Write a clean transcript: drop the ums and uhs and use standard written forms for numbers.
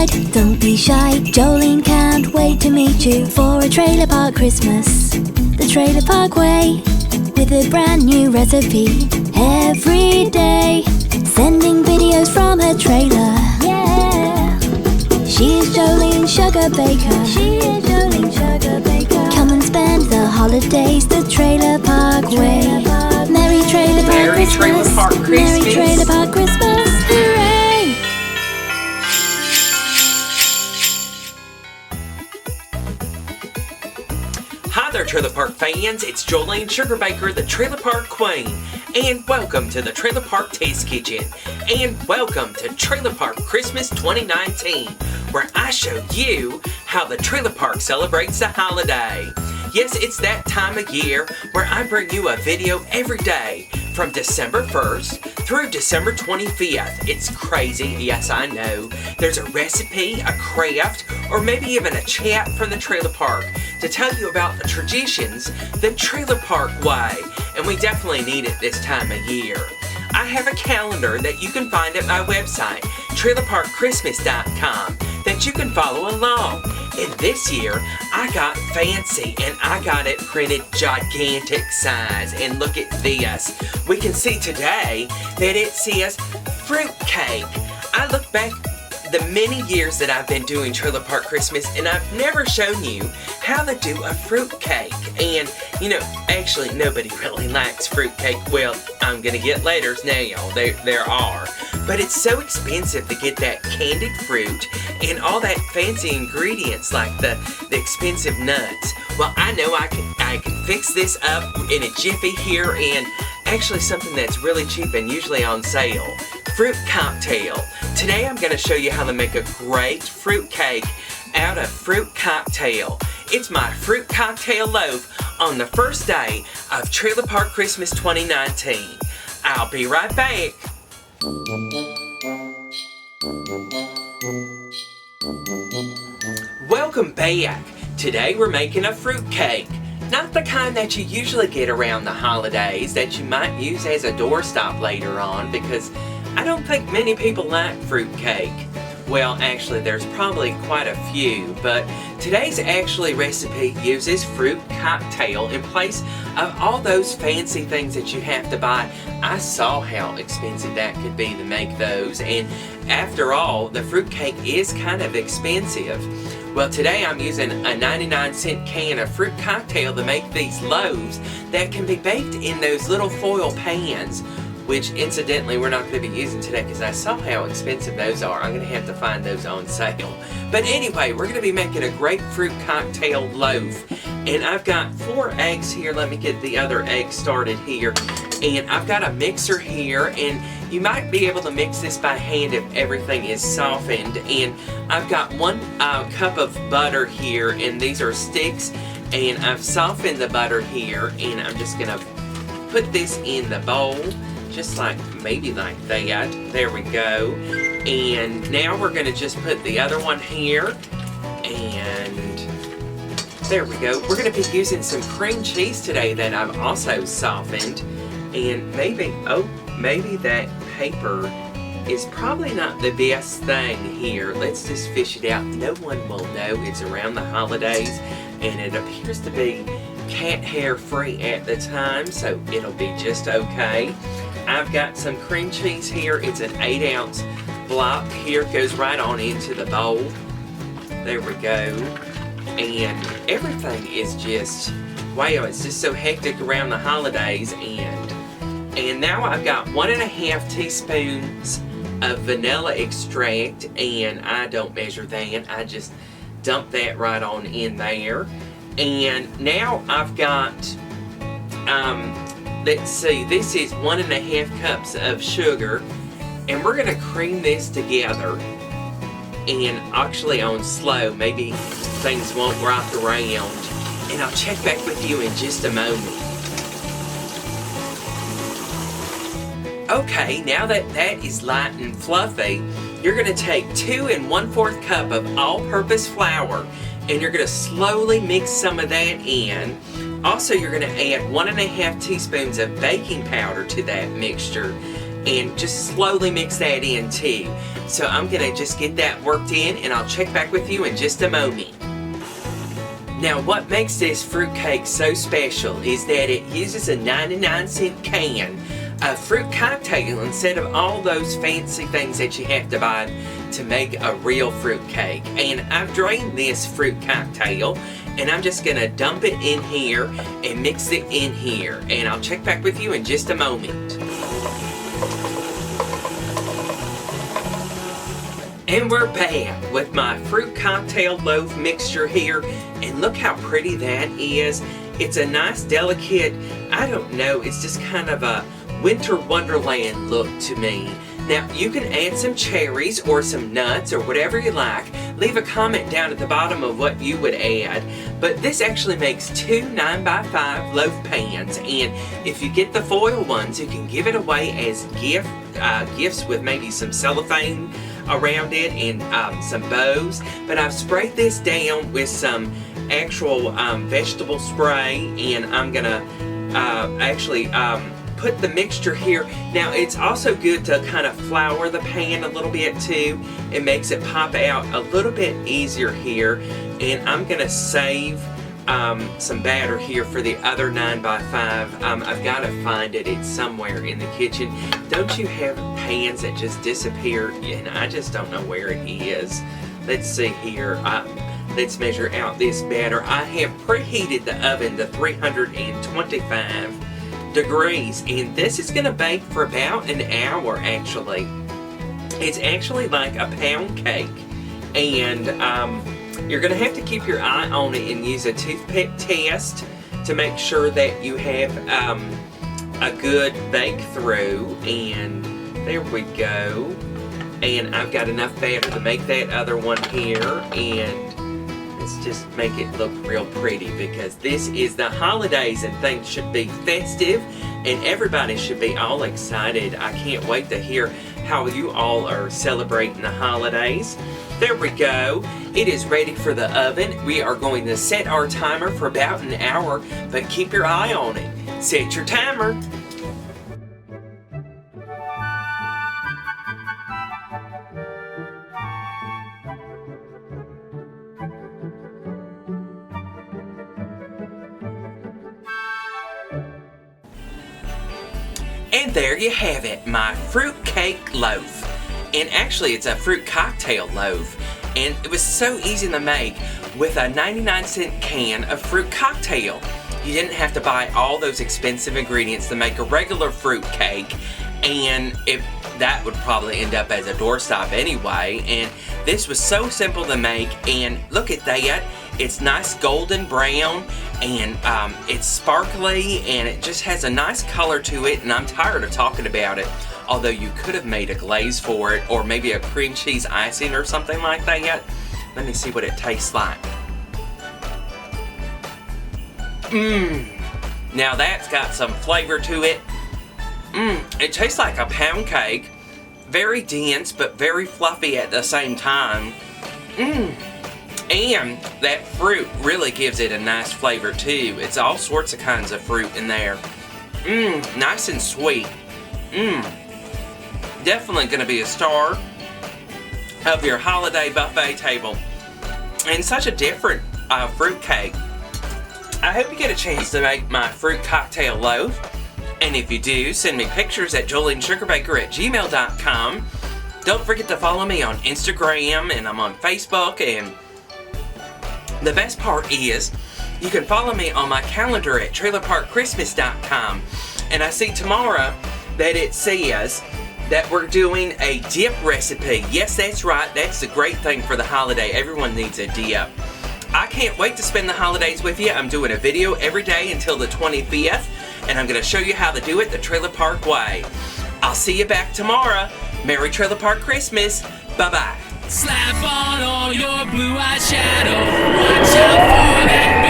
ride, don't be shy. Jolene can't wait to meet you for a trailer park Christmas. The Trailer Park Way, with a brand new recipe every day. Sending videos from her trailer. Yeah. She's Jolene Sugarbaker. She is Jolene Sugarbaker. Come and spend the holidays the Trailer Park Way. Merry Trailer Park Christmas. Trailer Park Christmas. Merry Trailer Park Christmas. Hooray! Hi there, Trailer Park fans. It's Jolene Sugarbaker, the Trailer Park Queen. And welcome to the Trailer Park Test Kitchen. And welcome to Trailer Park Christmas 2019, where I show you how the Trailer Park celebrates the holiday. Yes, it's that time of year where I bring you a video every day from December 1st through December 25th. It's crazy, yes I know. There's a recipe, a craft, or maybe even a chat from the trailer park to tell you about the traditions the Trailer Park way, and we definitely need it this time of year. I have a calendar that you can find at my website, trailerparkchristmas.com, that you can follow along. And this year, I got fancy and I got it printed gigantic size. And look at this. We can see today that it says fruitcake. I look back the many years that I've been doing Trailer Park Christmas, and I've never shown you how to do a fruitcake. And, you know, actually nobody really likes fruitcake. Well, I'm gonna get letters now. There are. But it's so expensive to get that candied fruit and all that fancy ingredients like the expensive nuts. Well, I know I can fix this up in a jiffy here, and actually something that's really cheap and usually on sale. Fruit cocktail. Today I'm going to show you how to make a great fruit cake out of fruit cocktail. It's my fruit cocktail loaf on the first day of Trailer Park Christmas 2019. I'll be right back. Welcome back. Today we're making a fruit cake. Not the kind that you usually get around the holidays that you might use as a doorstop later on, because I don't think many people like fruit cake. Well, actually there's probably quite a few, but today's recipe uses fruit cocktail in place of all those fancy things that you have to buy. I saw how expensive that could be to make those, and after all, the fruit cake is kind of expensive. Well, today I'm using a 99-cent can of fruit cocktail to make these loaves that can be baked in those little foil pans, which incidentally we're not going to be using today because I saw how expensive those are. I'm going to have to find those on sale. But anyway, we're going to be making a grapefruit cocktail loaf. And I've got 4 eggs here. Let me get the other egg started here. And I've got a mixer here, and you might be able to mix this by hand if everything is softened. And I've got 1 cup of butter here, and these are sticks. And I've softened the butter here, and I'm just going to put this in the bowl. Just maybe like that. There we go. And now we're going to just put the other one here. And there we go. We're going to be using some cream cheese today that I've also softened. And maybe that paper is probably not the best thing here. Let's just fish it out. No one will know it's around the holidays. And it appears to be cat hair free at the time, so it'll be just okay. I've got some cream cheese here. It's an 8-ounce block here. It goes right on into the bowl. There we go. And everything is just, wow, it's just so hectic around the holidays. And now I've got 1.5 teaspoons of vanilla extract, and I don't measure that. I just dump that right on in there. And now I've got, let's see, this is 1.5 cups of sugar, and we're going to cream this together, and actually on slow, maybe things won't rock around, and I'll check back with you in just a moment. Okay, now that that is light and fluffy, you're going to take 2 1/4 cup of all-purpose flour, and you're going to slowly mix some of that in. Also, you're going to add 1.5 teaspoons of baking powder to that mixture. and just slowly mix that in too. So I'm gonna just get that worked in, and I'll check back with you in just a moment. Now, what makes this fruitcake so special is that it uses a 99-cent can of fruit cocktail instead of all those fancy things that you have to buy to make a real fruitcake. And I've drained this fruit cocktail, and I'm just gonna dump it in here and mix it in here. And I'll check back with you in just a moment. And we're back with my fruit cocktail loaf mixture here, and look how pretty that is. It's a nice, delicate, I don't know, it's just kind of a winter wonderland look to me. Now, you can add some cherries or some nuts or whatever you like. Leave a comment down at the bottom of what you would add. But this actually makes 2 9x5 loaf pans, and if you get the foil ones, you can give it away as gifts with maybe some cellophane around it and some bows. But I've sprayed this down with some actual vegetable spray, and I'm gonna actually put the mixture here. Now, it's also good to kind of flour the pan a little bit too. It makes it pop out a little bit easier here. And I'm gonna save some batter here for the other 9x5. I've got to find it. It's somewhere in the kitchen. Don't you have pans that just disappear? And I just don't know where it is. Let's see here. Let's measure out this batter. I have preheated the oven to 325 degrees, and this is going to bake for about an hour actually. It's actually like a pound cake, and you're going to have to keep your eye on it and use a toothpick test to make sure that you have a good bake through. And there we go. And I've got enough batter to make that other one here, and let's just make it look real pretty, because this is the holidays and things should be festive and everybody should be all excited. I can't wait to hear how you all are celebrating the holidays. There we go. It is ready for the oven. We are going to set our timer for about an hour, but keep your eye on it. Set your timer. And there you have it, my fruitcake loaf. And actually, it's a fruit cocktail loaf. And it was so easy to make with a 99-cent can of fruit cocktail. You didn't have to buy all those expensive ingredients to make a regular fruit cake. And that would probably end up as a doorstop anyway. And this was so simple to make. And look at that. It's nice golden brown, and it's sparkly, and it just has a nice color to it, and I'm tired of talking about it. Although you could have made a glaze for it, or maybe a cream cheese icing or something like that. Let me see what it tastes like. Now that's got some flavor to it. It tastes like a pound cake. Very dense, but very fluffy at the same time. And that fruit really gives it a nice flavor too. It's all sorts of kinds of fruit in there. Nice and sweet. Definitely gonna be a star of your holiday buffet table. And such a different fruit cake. I hope you get a chance to make my fruit cocktail loaf. And if you do, send me pictures at jolenesugarbaker@gmail.com. Don't forget to follow me on Instagram, and I'm on Facebook, and the best part is, you can follow me on my calendar at trailerparkchristmas.com. And I see tomorrow that it says that we're doing a dip recipe. Yes, that's right. That's the great thing for the holiday. Everyone needs a dip. I can't wait to spend the holidays with you. I'm doing a video every day until the 25th, and I'm going to show you how to do it the Trailer Park way. I'll see you back tomorrow. Merry Trailer Park Christmas. Bye-bye. Slap on all your blue eyeshadow. Watch out for that